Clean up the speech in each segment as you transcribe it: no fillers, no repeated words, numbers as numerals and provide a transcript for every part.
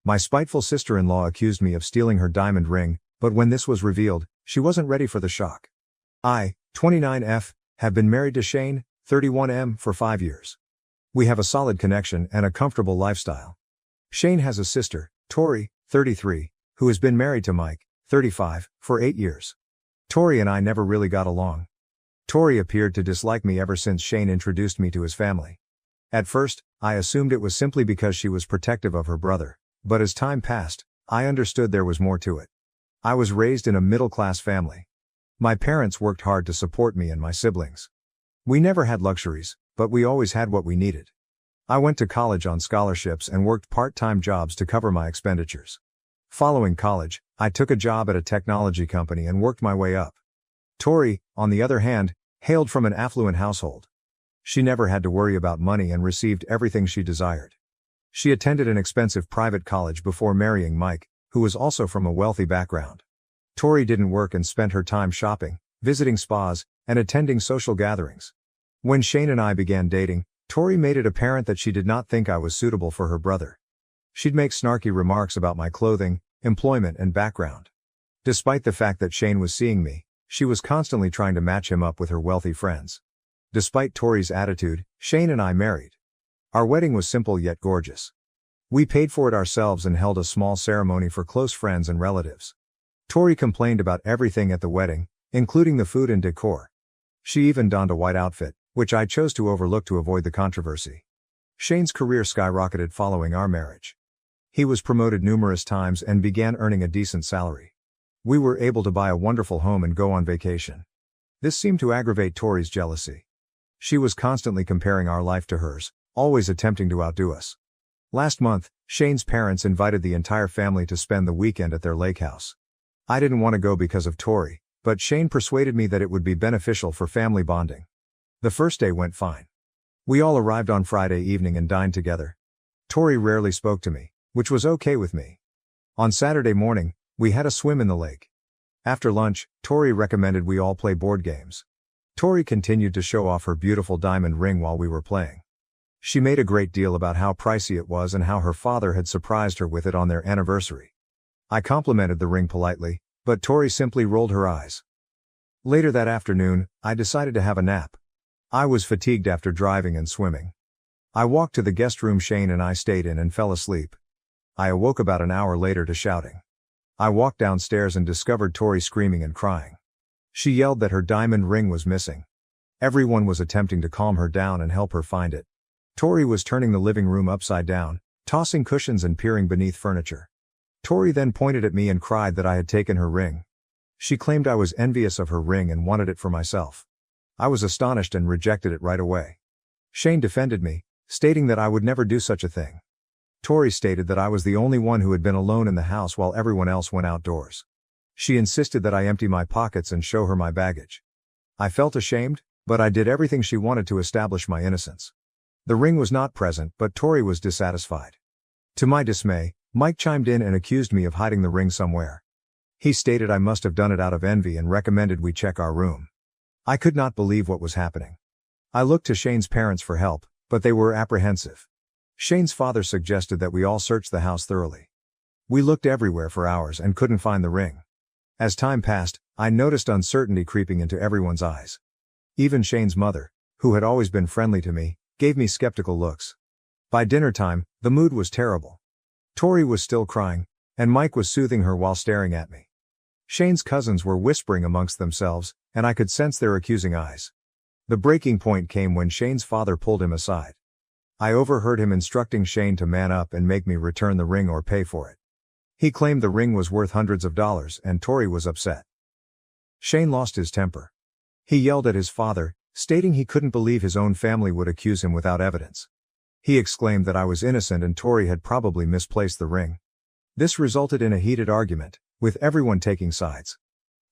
My spiteful sister-in-law accused me of stealing her diamond ring, but when this was revealed, she wasn't ready for the shock. I, 29F, have been married to Shane, 31M, for 5 years. We have a solid connection and a comfortable lifestyle. Shane has a sister, Tori, 33, who has been married to Mike, 35, for 8 years. Tori and I never really got along. Tori appeared to dislike me ever since Shane introduced me to his family. At first, I assumed it was simply because she was protective of her brother, but as time passed, I understood there was more to it. I was raised in a middle-class family. My parents worked hard to support me and my siblings. We never had luxuries, but we always had what we needed. I went to college on scholarships and worked part-time jobs to cover my expenditures. Following college, I took a job at a technology company and worked my way up. Tori, on the other hand, hailed from an affluent household. She never had to worry about money and received everything she desired. She attended an expensive private college before marrying Mike, who was also from a wealthy background. Tori didn't work and spent her time shopping, visiting spas, and attending social gatherings. When Shane and I began dating, Tori made it apparent that she did not think I was suitable for her brother. She'd make snarky remarks about my clothing, employment, and background. Despite the fact that Shane was seeing me, she was constantly trying to match him up with her wealthy friends. Despite Tori's attitude, Shane and I married. Our wedding was simple yet gorgeous. We paid for it ourselves and held a small ceremony for close friends and relatives. Tori complained about everything at the wedding, including the food and decor. She even donned a white outfit, which I chose to overlook to avoid the controversy. Shane's career skyrocketed following our marriage. He was promoted numerous times and began earning a decent salary. We were able to buy a wonderful home and go on vacation. This seemed to aggravate Tori's jealousy. She was constantly comparing our life to hers, always attempting to outdo us. Last month, Shane's parents invited the entire family to spend the weekend at their lake house. I didn't want to go because of Tori, but Shane persuaded me that it would be beneficial for family bonding. The first day went fine. We all arrived on Friday evening and dined together. Tori rarely spoke to me, which was okay with me. On Saturday morning, we had a swim in the lake. After lunch, Tori recommended we all play board games. Tori continued to show off her beautiful diamond ring while we were playing. She made a great deal about how pricey it was and how her father had surprised her with it on their anniversary. I complimented the ring politely, but Tori simply rolled her eyes. Later that afternoon, I decided to have a nap. I was fatigued after driving and swimming. I walked to the guest room Shane and I stayed in and fell asleep. I awoke about an hour later to shouting. I walked downstairs and discovered Tori screaming and crying. She yelled that her diamond ring was missing. Everyone was attempting to calm her down and help her find it. Tori was turning the living room upside down, tossing cushions and peering beneath furniture. Tori then pointed at me and cried that I had taken her ring. She claimed I was envious of her ring and wanted it for myself. I was astonished and rejected it right away. Shane defended me, stating that I would never do such a thing. Tori stated that I was the only one who had been alone in the house while everyone else went outdoors. She insisted that I empty my pockets and show her my baggage. I felt ashamed, but I did everything she wanted to establish my innocence. The ring was not present, but Tori was dissatisfied. To my dismay, Mike chimed in and accused me of hiding the ring somewhere. He stated I must have done it out of envy and recommended we check our room. I could not believe what was happening. I looked to Shane's parents for help, but they were apprehensive. Shane's father suggested that we all search the house thoroughly. We looked everywhere for hours and couldn't find the ring. As time passed, I noticed uncertainty creeping into everyone's eyes. Even Shane's mother, who had always been friendly to me, gave me skeptical looks. By dinner time, the mood was terrible. Tori was still crying, and Mike was soothing her while staring at me. Shane's cousins were whispering amongst themselves, and I could sense their accusing eyes. The breaking point came when Shane's father pulled him aside. I overheard him instructing Shane to man up and make me return the ring or pay for it. He claimed the ring was worth hundreds of dollars and Tori was upset. Shane lost his temper. He yelled at his father, stating he couldn't believe his own family would accuse him without evidence. He exclaimed that I was innocent and Tori had probably misplaced the ring. This resulted in a heated argument, with everyone taking sides.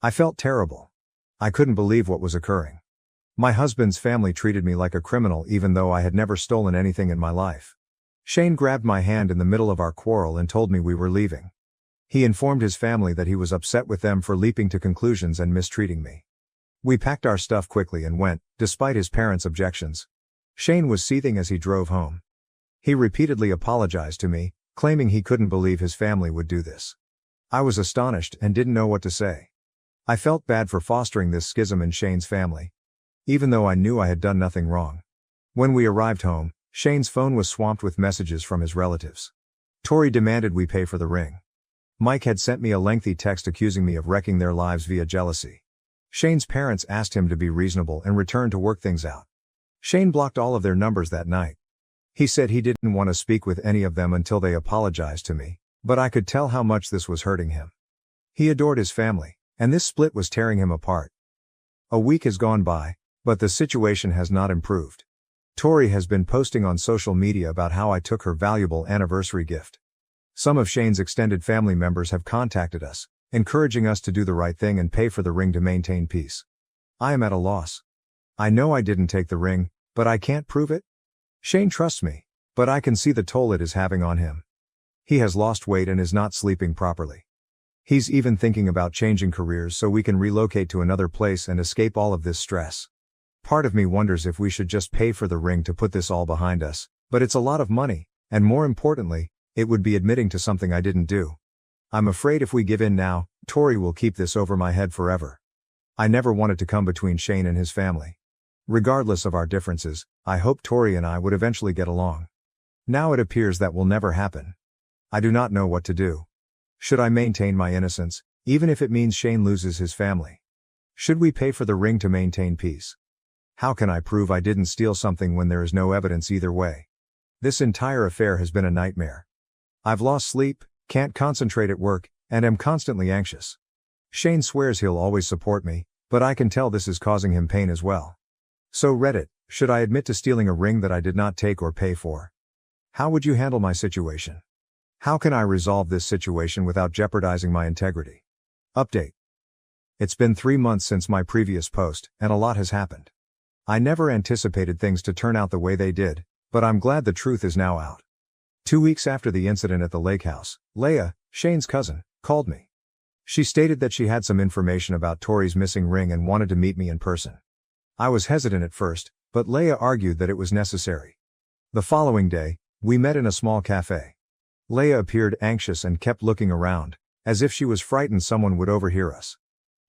I felt terrible. I couldn't believe what was occurring. My husband's family treated me like a criminal even though I had never stolen anything in my life. Shane grabbed my hand in the middle of our quarrel and told me we were leaving. He informed his family that he was upset with them for leaping to conclusions and mistreating me. We packed our stuff quickly and went, despite his parents' objections. Shane was seething as he drove home. He repeatedly apologized to me, claiming he couldn't believe his family would do this. I was astonished and didn't know what to say. I felt bad for fostering this schism in Shane's family, even though I knew I had done nothing wrong. When we arrived home, Shane's phone was swamped with messages from his relatives. Tori demanded we pay for the ring. Mike had sent me a lengthy text accusing me of wrecking their lives via jealousy. Shane's parents asked him to be reasonable and return to work things out. Shane blocked all of their numbers that night. He said he didn't want to speak with any of them until they apologized to me, but I could tell how much this was hurting him. He adored his family, and this split was tearing him apart. A week has gone by, but the situation has not improved. Tori has been posting on social media about how I took her valuable anniversary gift. Some of Shane's extended family members have contacted us, encouraging us to do the right thing and pay for the ring to maintain peace. I am at a loss. I know I didn't take the ring, but I can't prove it. Shane trusts me, but I can see the toll it is having on him. He has lost weight and is not sleeping properly. He's even thinking about changing careers so we can relocate to another place and escape all of this stress. Part of me wonders if we should just pay for the ring to put this all behind us, but it's a lot of money, and more importantly, it would be admitting to something I didn't do. I'm afraid if we give in now, Tori will keep this over my head forever. I never wanted to come between Shane and his family. Regardless of our differences, I hope Tori and I would eventually get along. Now it appears that will never happen. I do not know what to do. Should I maintain my innocence, even if it means Shane loses his family? Should we pay for the ring to maintain peace? How can I prove I didn't steal something when there is no evidence either way? This entire affair has been a nightmare. I've lost sleep, can't concentrate at work, and am constantly anxious. Shane swears he'll always support me, but I can tell this is causing him pain as well. So Reddit, should I admit to stealing a ring that I did not take or pay for? How would you handle my situation? How can I resolve this situation without jeopardizing my integrity? Update. It's been 3 months since my previous post, and a lot has happened. I never anticipated things to turn out the way they did, but I'm glad the truth is now out. 2 weeks after the incident at the lake house, Leah, Shane's cousin, called me. She stated that she had some information about Tori's missing ring and wanted to meet me in person. I was hesitant at first, but Leah argued that it was necessary. The following day, we met in a small cafe. Leah appeared anxious and kept looking around, as if she was frightened someone would overhear us.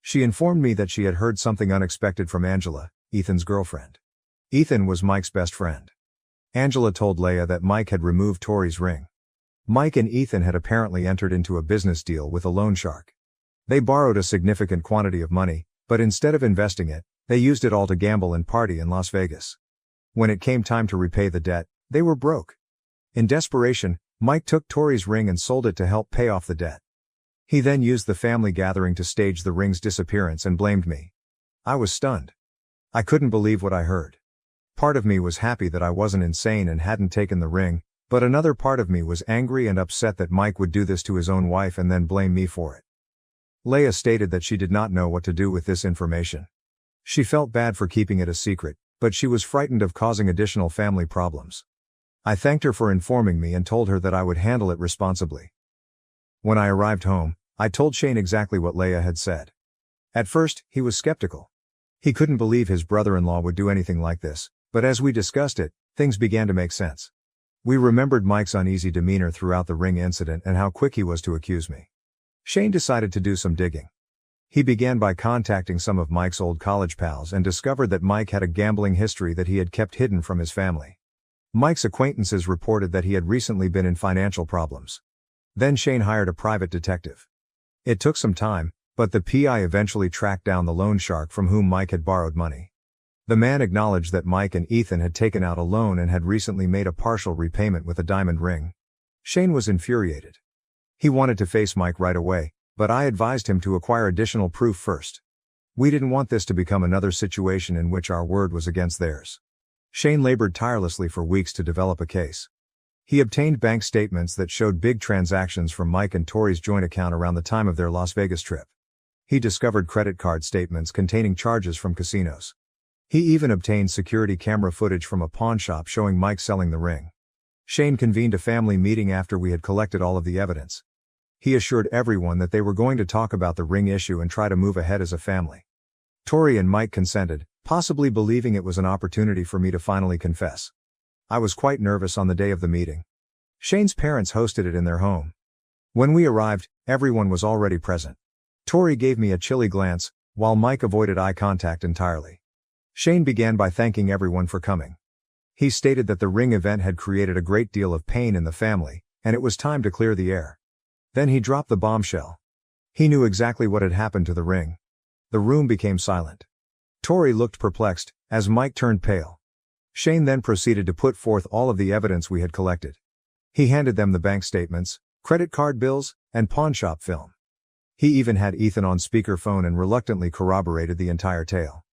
She informed me that she had heard something unexpected from Angela, Ethan's girlfriend. Ethan was Mike's best friend. Angela told Leah that Mike had removed Tori's ring. Mike and Ethan had apparently entered into a business deal with a loan shark. They borrowed a significant quantity of money, but instead of investing it, they used it all to gamble and party in Las Vegas. When it came time to repay the debt, they were broke. In desperation, Mike took Tori's ring and sold it to help pay off the debt. He then used the family gathering to stage the ring's disappearance and blamed me. I was stunned. I couldn't believe what I heard. Part of me was happy that I wasn't insane and hadn't taken the ring, but another part of me was angry and upset that Mike would do this to his own wife and then blame me for it. Leah stated that she did not know what to do with this information. She felt bad for keeping it a secret, but she was frightened of causing additional family problems. I thanked her for informing me and told her that I would handle it responsibly. When I arrived home, I told Shane exactly what Leah had said. At first, he was skeptical. He couldn't believe his brother-in-law would do anything like this, but as we discussed it, things began to make sense. We remembered Mike's uneasy demeanor throughout the ring incident and how quick he was to accuse me. Shane decided to do some digging. He began by contacting some of Mike's old college pals and discovered that Mike had a gambling history that he had kept hidden from his family. Mike's acquaintances reported that he had recently been in financial problems. Then Shane hired a private detective. It took some time, but the PI eventually tracked down the loan shark from whom Mike had borrowed money. The man acknowledged that Mike and Ethan had taken out a loan and had recently made a partial repayment with a diamond ring. Shane was infuriated. He wanted to face Mike right away, but I advised him to acquire additional proof first. We didn't want this to become another situation in which our word was against theirs. Shane labored tirelessly for weeks to develop a case. He obtained bank statements that showed big transactions from Mike and Tori's joint account around the time of their Las Vegas trip. He discovered credit card statements containing charges from casinos. He even obtained security camera footage from a pawn shop showing Mike selling the ring. Shane convened a family meeting after we had collected all of the evidence. He assured everyone that they were going to talk about the ring issue and try to move ahead as a family. Tori and Mike consented, possibly believing it was an opportunity for me to finally confess. I was quite nervous on the day of the meeting. Shane's parents hosted it in their home. When we arrived, everyone was already present. Tori gave me a chilly glance, while Mike avoided eye contact entirely. Shane began by thanking everyone for coming. He stated that the ring event had created a great deal of pain in the family, and it was time to clear the air. Then he dropped the bombshell. He knew exactly what had happened to the ring. The room became silent. Tori looked perplexed, as Mike turned pale. Shane then proceeded to put forth all of the evidence we had collected. He handed them the bank statements, credit card bills, and pawnshop film. He even had Ethan on speakerphone and reluctantly corroborated the entire tale.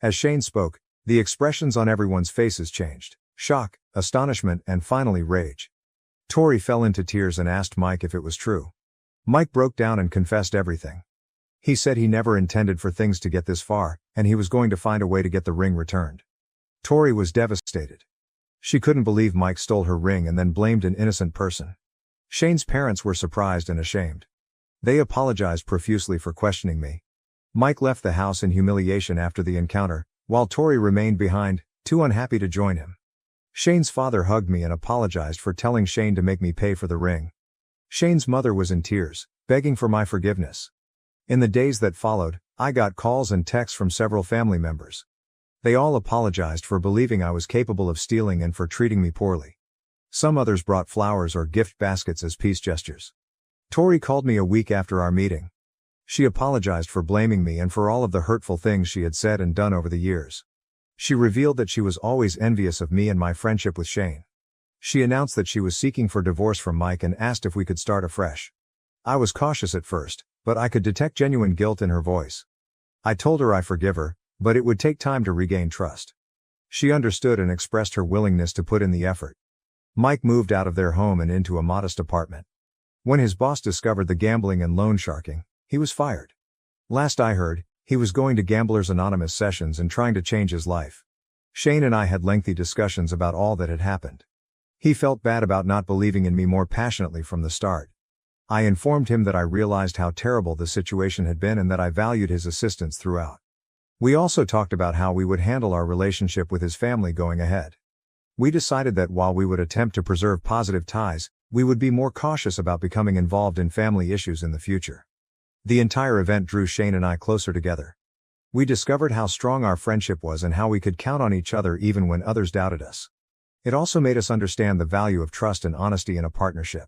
As Shane spoke, the expressions on everyone's faces changed: shock, astonishment, and finally rage. Tori fell into tears and asked Mike if it was true. Mike broke down and confessed everything. He said he never intended for things to get this far, and he was going to find a way to get the ring returned. Tori was devastated. She couldn't believe Mike stole her ring and then blamed an innocent person. Shane's parents were surprised and ashamed. They apologized profusely for questioning me. Mike left the house in humiliation after the encounter, while Tori remained behind, too unhappy to join him. Shane's father hugged me and apologized for telling Shane to make me pay for the ring. Shane's mother was in tears, begging for my forgiveness. In the days that followed, I got calls and texts from several family members. They all apologized for believing I was capable of stealing and for treating me poorly. Some others brought flowers or gift baskets as peace gestures. Tori called me a week after our meeting. She apologized for blaming me and for all of the hurtful things she had said and done over the years. She revealed that she was always envious of me and my friendship with Shane. She announced that she was seeking for divorce from Mike and asked if we could start afresh. I was cautious at first, but I could detect genuine guilt in her voice. I told her I forgive her, but it would take time to regain trust. She understood and expressed her willingness to put in the effort. Mike moved out of their home and into a modest apartment. When his boss discovered the gambling and loan sharking, he was fired. Last I heard, he was going to Gamblers Anonymous sessions and trying to change his life. Shane and I had lengthy discussions about all that had happened. He felt bad about not believing in me more passionately from the start. I informed him that I realized how terrible the situation had been and that I valued his assistance throughout. We also talked about how we would handle our relationship with his family going ahead. We decided that while we would attempt to preserve positive ties, we would be more cautious about becoming involved in family issues in the future. The entire event drew Shane and I closer together. We discovered how strong our friendship was and how we could count on each other even when others doubted us. It also made us understand the value of trust and honesty in a partnership.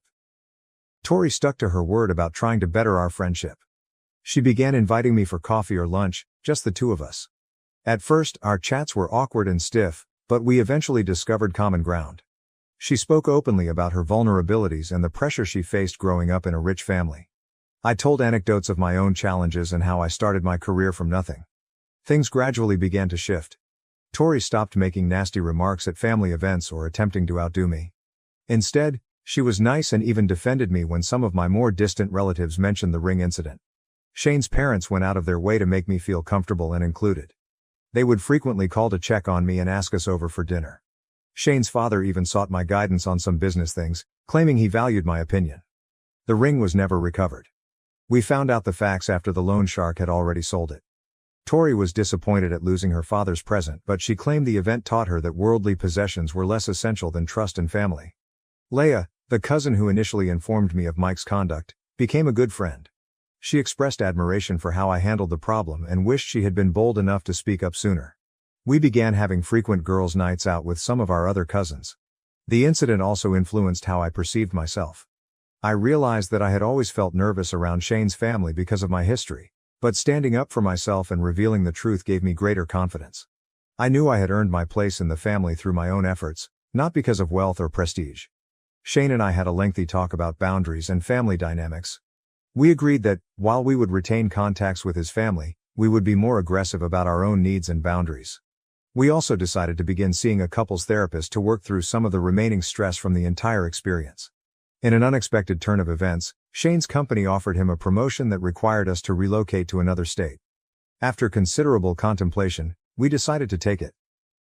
Tori stuck to her word about trying to better our friendship. She began inviting me for coffee or lunch, just the two of us. At first, our chats were awkward and stiff, but we eventually discovered common ground. She spoke openly about her vulnerabilities and the pressure she faced growing up in a rich family. I told anecdotes of my own challenges and how I started my career from nothing. Things gradually began to shift. Tori stopped making nasty remarks at family events or attempting to outdo me. Instead, she was nice and even defended me when some of my more distant relatives mentioned the ring incident. Shane's parents went out of their way to make me feel comfortable and included. They would frequently call to check on me and ask us over for dinner. Shane's father even sought my guidance on some business things, claiming he valued my opinion. The ring was never recovered. We found out the facts after the loan shark had already sold it. Tori was disappointed at losing her father's present, but she claimed the event taught her that worldly possessions were less essential than trust and family. Leah, the cousin who initially informed me of Mike's conduct, became a good friend. She expressed admiration for how I handled the problem and wished she had been bold enough to speak up sooner. We began having frequent girls' nights out with some of our other cousins. The incident also influenced how I perceived myself. I realized that I had always felt nervous around Shane's family because of my history, but standing up for myself and revealing the truth gave me greater confidence. I knew I had earned my place in the family through my own efforts, not because of wealth or prestige. Shane and I had a lengthy talk about boundaries and family dynamics. We agreed that, while we would retain contacts with his family, we would be more aggressive about our own needs and boundaries. We also decided to begin seeing a couples therapist to work through some of the remaining stress from the entire experience. In an unexpected turn of events, Shane's company offered him a promotion that required us to relocate to another state. After considerable contemplation, we decided to take it.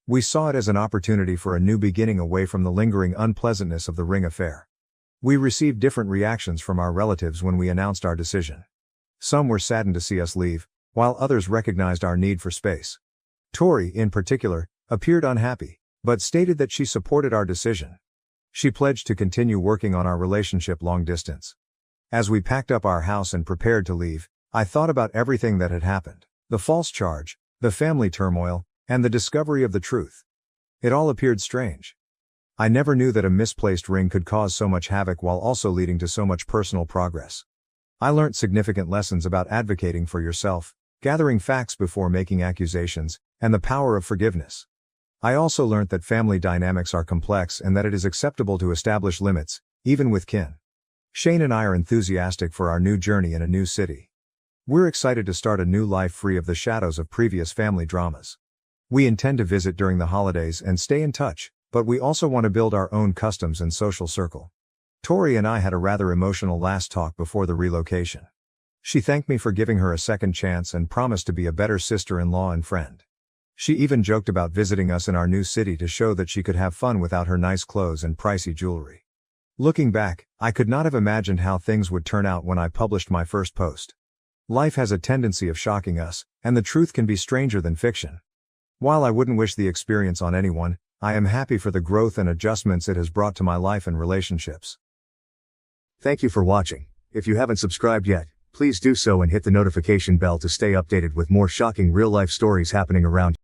We saw it as an opportunity for a new beginning away from the lingering unpleasantness of the ring affair. We received different reactions from our relatives when we announced our decision. Some were saddened to see us leave, while others recognized our need for space. Tori, in particular, appeared unhappy, but stated that she supported our decision. She pledged to continue working on our relationship long distance. As we packed up our house and prepared to leave, I thought about everything that had happened. The false charge, the family turmoil, and the discovery of the truth. It all appeared strange. I never knew that a misplaced ring could cause so much havoc while also leading to so much personal progress. I learned significant lessons about advocating for yourself, gathering facts before making accusations, and the power of forgiveness. I also learned that family dynamics are complex and that it is acceptable to establish limits, even with kin. Shane and I are enthusiastic for our new journey in a new city. We're excited to start a new life free of the shadows of previous family dramas. We intend to visit during the holidays and stay in touch, but we also want to build our own customs and social circle. Tori and I had a rather emotional last talk before the relocation. She thanked me for giving her a second chance and promised to be a better sister-in-law and friend. She even joked about visiting us in our new city to show that she could have fun without her nice clothes and pricey jewelry. Looking back, I could not have imagined how things would turn out when I published my first post. Life has a tendency of shocking us, and the truth can be stranger than fiction. While I wouldn't wish the experience on anyone, I am happy for the growth and adjustments it has brought to my life and relationships. Thank you for watching. If you haven't subscribed yet, please do so and hit the notification bell to stay updated with more shocking real-life stories happening around you.